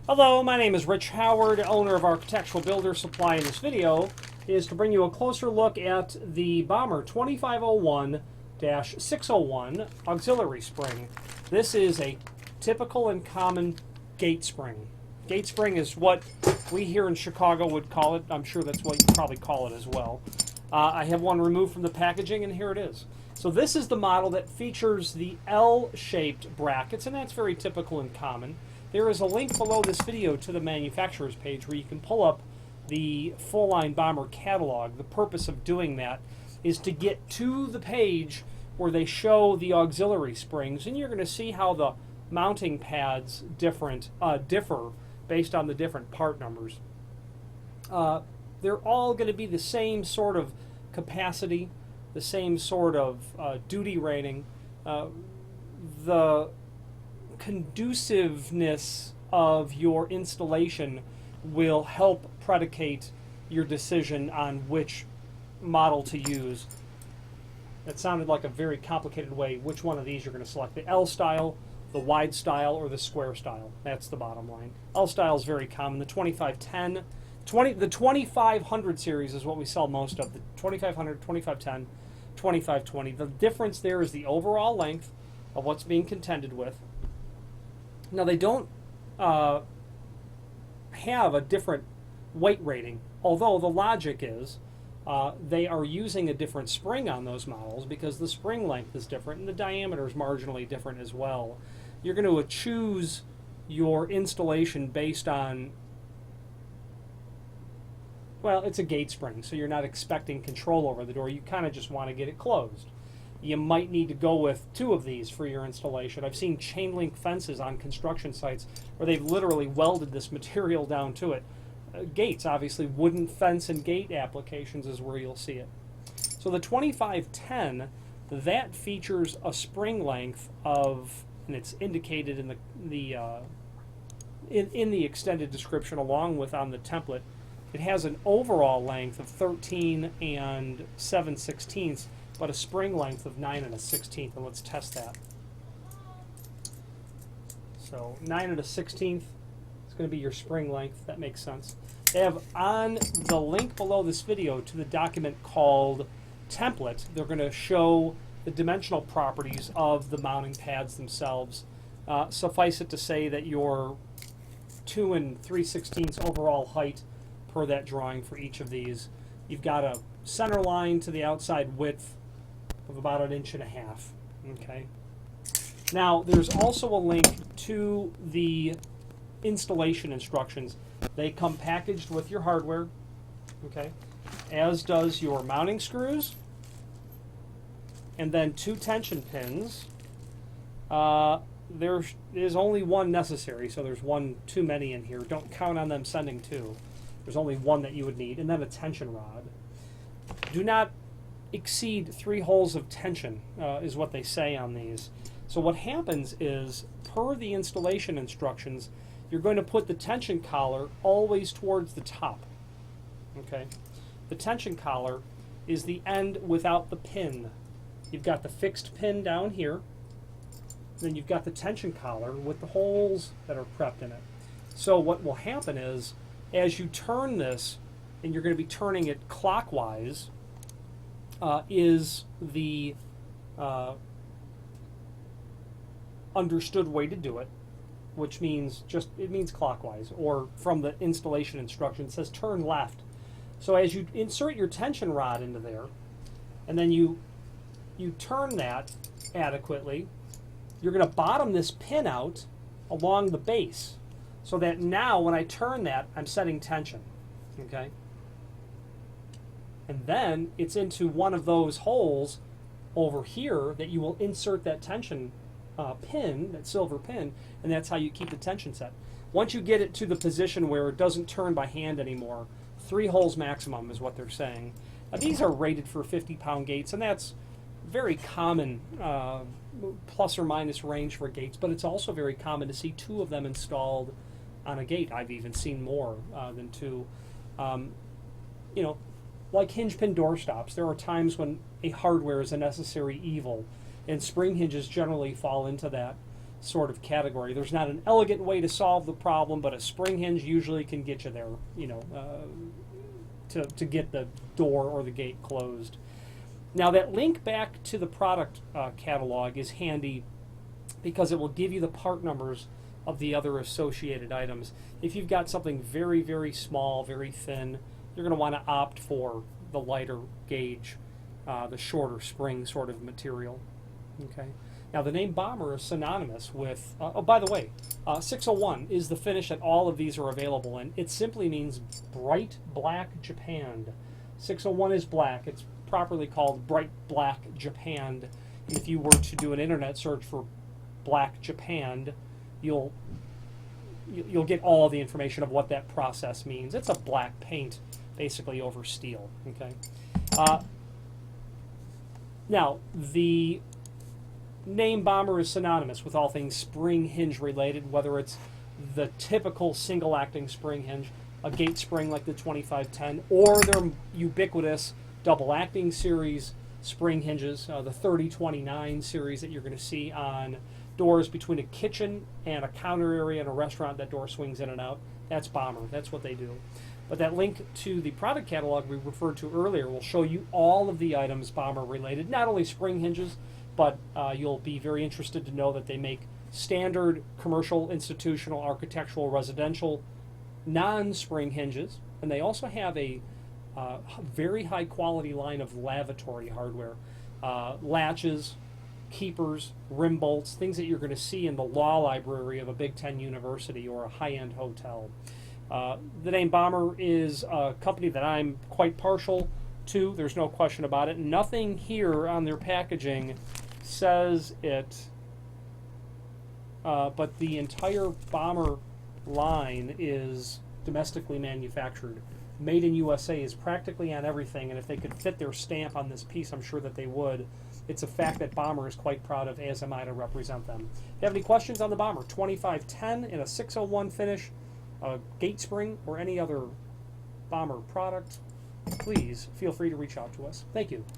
Hello, my name is Rich Howard, owner of Architectural Builder Supply. In this video is to bring you a closer look at the Bommer 2501-601 auxiliary spring. This is a typical and common gate spring. Gate spring is what we here in Chicago would call it. I'm sure that's what you probably call it as well. I have one removed from the packaging, and here it is. So this is the model that features the L-shaped brackets, and that's very typical and common. There is a link below this video to the manufacturer's page where you can pull up the full-line Bommer catalog. The purpose of doing that is to get to the page where they show the auxiliary springs, and you're going to see how the mounting pads differ based on the different part numbers. They're all going to be the same sort of capacity, the same sort of duty rating. The conduciveness of your installation will help predicate your decision on which model to use. That sounded like a very complicated way. Which one of these you're going to select? The L style, the wide style, or the square style? That's the bottom line. L style is very common. The 2510, the 2500 series is what we sell most of. The 2500, 2510, 2520. The difference there is the overall length of what's being contended with. Now, they don't have a different weight rating, although the logic is they are using a different spring on those models because the spring length is different and the diameter is marginally different as well. You're going to choose your installation based on, well, it's a gate spring, so you're not expecting control over the door. You kind of just want to get it closed. You might need to go with 2 of these for your installation. I've seen chain link fences on construction sites where they've literally welded this material down to it. Gates, obviously, wooden fence and gate applications is where you'll see it. So the 2510, that features a spring length of, and it's indicated in the extended description along with on the template, it has an overall length of 13 and 7/16, but a spring length of 9 1/16, and let's test that. So 9 1/16 is going to be your spring length. That makes sense. They have on the link below this video to the document called template, they're going to show the dimensional properties of the mounting pads themselves. Suffice it to say that your 2 3/16 overall height per that drawing for each of these. You've got a center line to the outside width of about 1.5 inches. Okay. Now, there's also a link to the installation instructions. They come packaged with your hardware, okay, as does your mounting screws, and then 2 tension pins. There is only 1 necessary, so there's 1 too many in here. Don't count on them sending 2. There's only 1 that you would need, and then a tension rod. Do not exceed 3 holes of tension, is what they say on these. So what happens is, per the installation instructions, you're going to put the tension collar always towards the top. Okay? The tension collar is the end without the pin. You've got the fixed pin down here, then you've got the tension collar with the holes that are prepped in it. So what will happen is, as you turn this, and you're going to be turning it clockwise, is the understood way to do it, which means it means clockwise, or from the installation instruction it says turn left. So as you insert your tension rod into there, and then you turn that adequately, you're going to bottom this pin out along the base, so that now when I turn that, I'm setting tension. Okay? And then it's into one of those holes over here that you will insert that tension pin, that silver pin, and that's how you keep the tension set. Once you get it to the position where it doesn't turn by hand anymore, 3 holes maximum is what they're saying. Now, these are rated for 50-pound gates, and that's very common plus or minus range for gates, but it's also very common to see 2 of them installed on a gate. I've even seen more than 2. You know, like hinge pin door stops, there are times when a hardware is a necessary evil, and spring hinges generally fall into that. sort of category. There's not an elegant way to solve the problem, but a spring hinge usually can get you there, you know, to get the door or the gate closed. Now that link back to the product catalog is handy because it will give you the part numbers of the other associated items. If you've got something very, very small, very thin, you're going to want to opt for the lighter gauge, the shorter spring sort of material. Okay. Now the name Bommer is synonymous with, oh by the way, 601 is the finish that all of these are available in. It simply means bright black japanned. 601 is black. It's properly called bright black japanned. If you were to do an internet search for black japanned, you'll get all the information of what that process means. It's a black paint basically over steel. Okay. Now the name Bommer is synonymous with all things spring hinge related, whether it's the typical single acting spring hinge, a gate spring like the 2510, or their ubiquitous double acting series spring hinges, the 3029 series that you're going to see on doors between a kitchen and a counter area in a restaurant. That door swings in and out. That's Bommer. That's what they do. But that link to the product catalog we referred to earlier will show you all of the items Bommer related, not only spring hinges, but you'll be very interested to know that they make standard commercial, institutional, architectural, residential, non-spring hinges, and they also have a very high quality line of lavatory hardware, latches, keepers, rim bolts, things that you're going to see in the law library of a Big Ten university or a high-end hotel. The name Bommer is a company that I'm quite partial to. There's no question about it. Nothing here on their packaging says it, but the entire Bommer line is domestically manufactured. Made in USA is practically on everything, and if they could fit their stamp on this piece, I'm sure that they would. It's a fact that Bommer is quite proud of, as am I to represent them. If you have any questions on the Bommer 2510 in a 601 finish, a gate spring, or any other Bommer product, please feel free to reach out to us. Thank you.